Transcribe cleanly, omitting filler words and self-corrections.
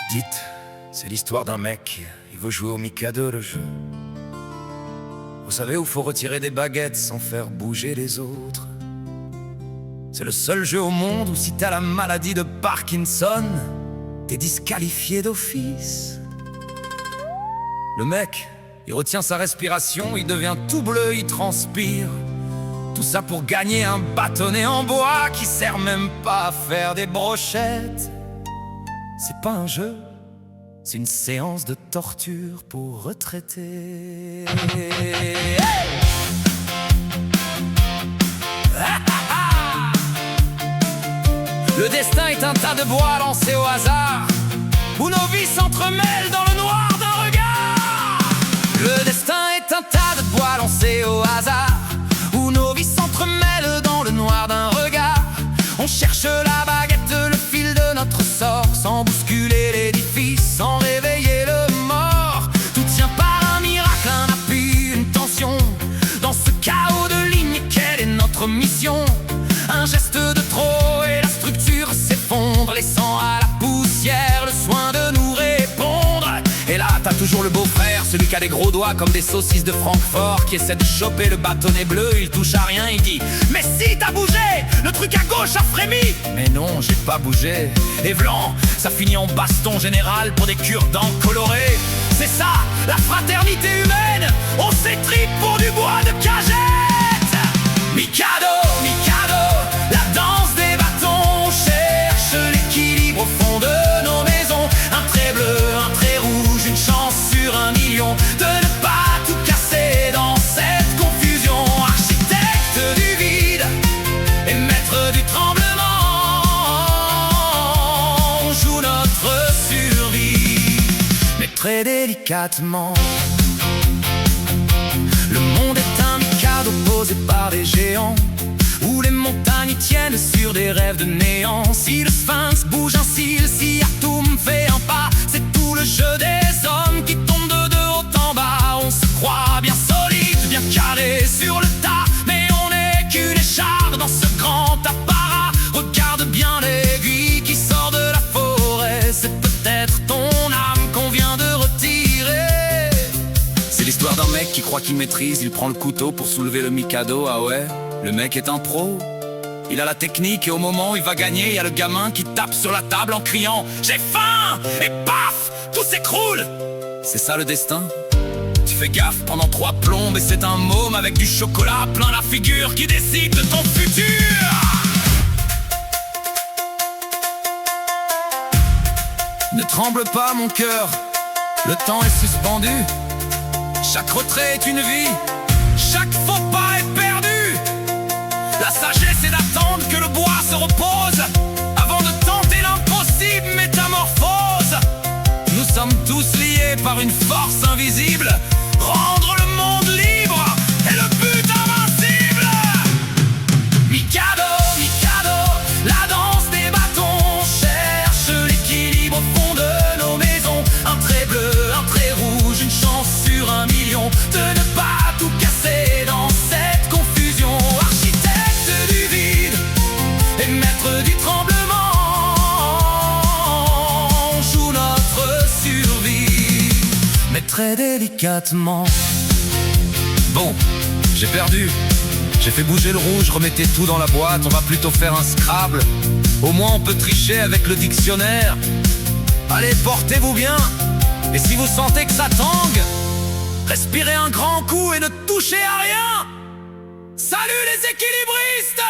Dites, c'est l'histoire d'un mec, il veut jouer au Mikado, le jeu. Vous savez où faut retirer des baguettes sans faire bouger les autres. C'est le seul jeu au monde où si t'as la maladie de Parkinson, t'es disqualifié d'office. Le mec, il retient sa respiration, il devient tout bleu, il transpire. Tout ça pour gagner un bâtonnet en bois qui sert même pas à faire des brochettes. C'est pas un jeu, c'est une séance de torture pour retraités. Le destin est un tas de bois lancés au hasard, où nos vies s'entremêlent dans le noir d'un regard. Le destin est un tas de bois lancés au hasard, où nos vies s'entremêlent dans le noir d'un regard. On cherche la baguette, le fil de notre sort, sans bousculer l'édifice, sans réveiller le mort. Tout tient par un miracle, un appui, une tension. Dans ce chaos de lignes, quelle est notre mission? Un geste de trop et la structure s'effondre, laissant à la poussière le soin de nous répondre. Et là, t'as toujours le beau-frère, celui qui a des gros doigts comme des saucisses de Francfort, qui essaie de choper le bâtonnet bleu, il touche à rien, il dit: mais si t'as bougé, le truc à gauche a frémi. Mais non, j'ai pas bougé. Et vlan, ça finit en baston général pour des cure-dents colorés. C'est ça, la fraternité humaine, on s'étripe pour du bois de cagette. Mikado, Mikado, la danse des bâtons, on cherche l'équilibre au fond de nos maisons. Un trait bleu, un trait rouge, une chance sur 1 million de ne pas tout casser dans cette confusion. Architecte du vide et maître du tremblement, on joue notre survie, mais très délicatement. Le monde est un Mikado posé par des géants, où les montagnes tiennent sur des rêves de néant. Si le sphinx bouge un cil, si Atum fait un pas, c'est tout le jeu des hommes qui tombent de haut en bas. On se croit bien solide, bien calé sur le tas, mais on n'est qu'une écharpe dans ce grand apparat. Regarde bien l'aiguille qui sort de la forêt, c'est peut-être ton âme qu'on vient de retirer. C'est l'histoire d'un mec qui croit qu'il maîtrise, il prend le couteau pour soulever le Mikado, ah ouais. Le mec est un pro, il a la technique et au moment où il va gagner, il y a le gamin qui tape sur la table en criant: j'ai faim! Et paf! Tout s'écroule! C'est ça le destin? Tu fais gaffe pendant 3 plombes et c'est un môme avec du chocolat plein la figure qui décide de ton futur! Ne tremble pas mon cœur, le temps est suspendu. Chaque retrait est une vie, chaque faux pas est perdu. La sagesse est d'attendre que le bois se repose avant de tenter l'impossible métamorphose. Nous sommes tous liés par une force invisible, rendre le monde libre est le but invincible. Mikado, Mikado, la danse des bâtons, on cherche l'équilibre au fond de nos maisons. Un trait bleu, un trait rouge, une chance sur 1 million de ne pas tout casser dans cette confusion. Du tremblement, on joue notre survie, mais très délicatement. Bon, j'ai perdu, j'ai fait bouger le rouge, remettez tout dans la boîte, on va plutôt faire un Scrabble. Au moins on peut tricher avec le dictionnaire. Allez, portez-vous bien, et si vous sentez que ça tangue, respirez un grand coup et ne touchez à rien. Salut les équilibristes!